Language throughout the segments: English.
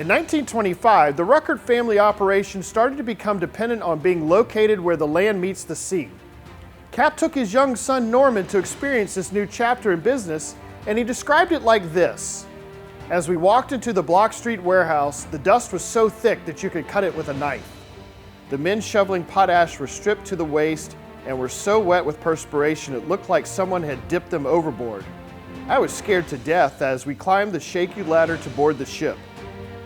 In 1925, the Rukert family operation started to become dependent on being located where the land meets the sea. Cap took his young son Norman to experience this new chapter in business, and he described it like this. As we walked into the Block Street warehouse, the dust was so thick that you could cut it with a knife. The men shoveling potash were stripped to the waist and were so wet with perspiration it looked like someone had dipped them overboard. I was scared to death as we climbed the shaky ladder to board the ship.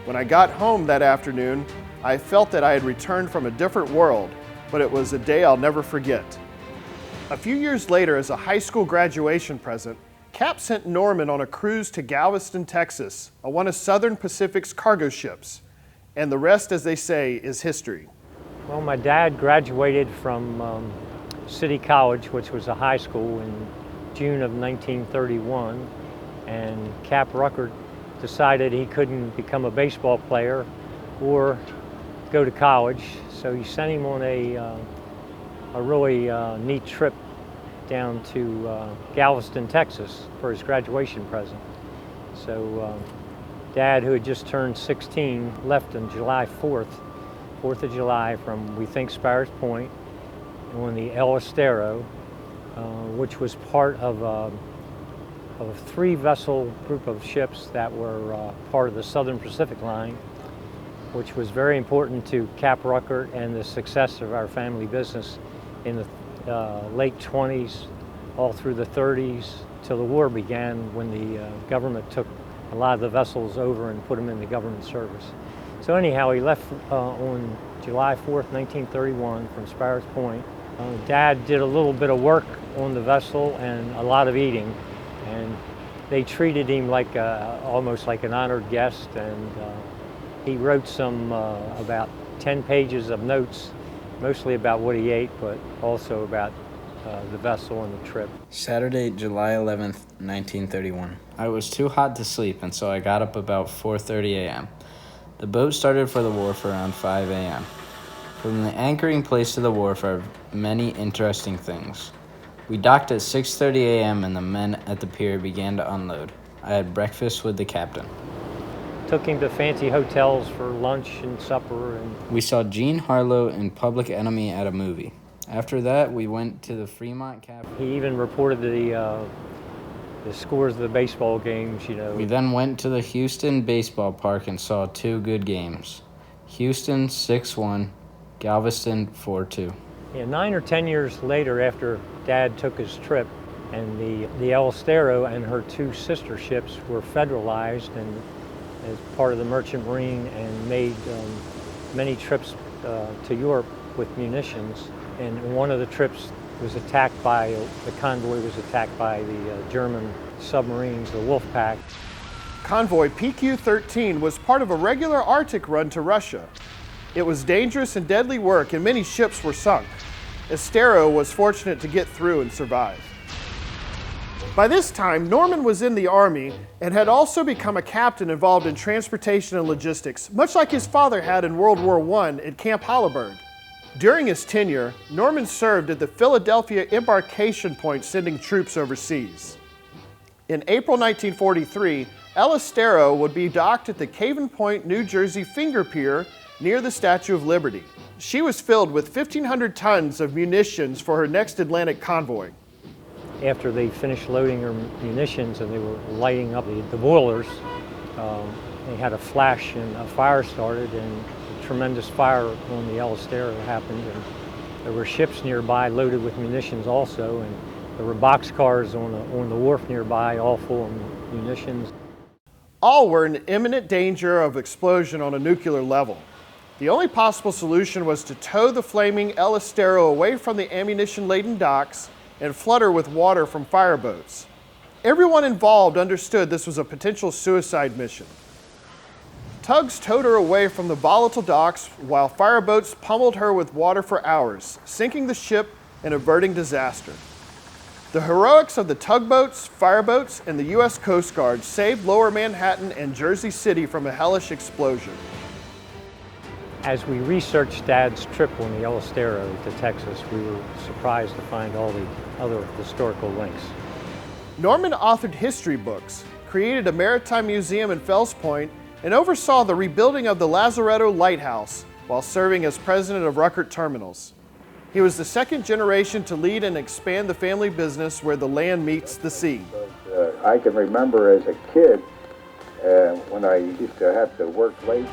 When I got home that afternoon, I felt that I had returned from a different world, but it was a day I'll never forget. A few years later, as a high school graduation present, Cap sent Norman on a cruise to Galveston, Texas, on one of Southern Pacific's cargo ships. And the rest, as they say, is history. Well, my dad graduated from City College, which was a high school, in June of 1931, and Cap Rukert decided he couldn't become a baseball player or go to college, so he sent him on a really neat trip down to Galveston, Texas for his graduation present. So Dad, who had just turned 16, left on July 4th of July from, we think, Sparrows Point on the El Estero, which was part of a three-vessel group of ships that were part of the Southern Pacific Line, which was very important to Cap Rukert and the success of our family business in the late 20s, all through the 30s, till the war began, when the government took a lot of the vessels over and put them in the government service. So anyhow, he left on July 4th, 1931 from Sparrows Point. Dad did a little bit of work on the vessel and a lot of eating, and they treated him like almost like an honored guest, and he wrote some about 10 pages of notes, mostly about what he ate, but also about the vessel and the trip. Saturday, July 11th, 1931. I was too hot to sleep, and so I got up about 4:30 a.m. The boat started for the wharf around 5 a.m. From the anchoring place to the wharf are many interesting things. We docked at 6:30 a.m. and the men at the pier began to unload. I had breakfast with the captain. Took him to fancy hotels for lunch and supper. And we saw Jean Harlow and Public Enemy at a movie. After that, we went to the Fremont Cafe. He even reported the scores of the baseball games, you know. We then went to the Houston baseball park and saw two good games. Houston 6-1, Galveston 4-2. Yeah, 9 or 10 years later, after Dad took his trip, and the El Estero and her two sister ships were federalized and as part of the Merchant Marine, and made many trips to Europe with munitions. And one of the trips was attacked by, the convoy was attacked by the German submarines, the Wolf Pack. Convoy PQ-13 was part of a regular Arctic run to Russia. It was dangerous and deadly work, and many ships were sunk. Estero was fortunate to get through and survive. By this time, Norman was in the Army and had also become a captain involved in transportation and logistics, much like his father had in World War I at Camp Holabird. During his tenure, Norman served at the Philadelphia embarkation point, sending troops overseas. In April 1943, El Estero would be docked at the Caven Point, New Jersey Finger Pier near the Statue of Liberty. She was filled with 1,500 tons of munitions for her next Atlantic convoy. After they finished loading her munitions and they were lighting up the boilers, they had a flash and a fire started, and a tremendous fire on the El Estero happened. And there were ships nearby loaded with munitions also, and there were boxcars on the wharf nearby, all full of munitions. All were in imminent danger of explosion on a nuclear level. The only possible solution was to tow the flaming El Estero away from the ammunition-laden docks and flood her with water from fireboats. Everyone involved understood this was a potential suicide mission. Tugs towed her away from the volatile docks while fireboats pummeled her with water for hours, sinking the ship and averting disaster. The heroics of the tugboats, fireboats, and the U.S. Coast Guard saved Lower Manhattan and Jersey City from a hellish explosion. As we researched Dad's trip on the El Estero to Texas, we were surprised to find all the other historical links. Norman authored history books, created a maritime museum in Fells Point, and oversaw the rebuilding of the Lazaretto Lighthouse while serving as president of Rukert Terminals. He was the second generation to lead and expand the family business where the land meets the sea. I can remember as a kid when I used to have to work late.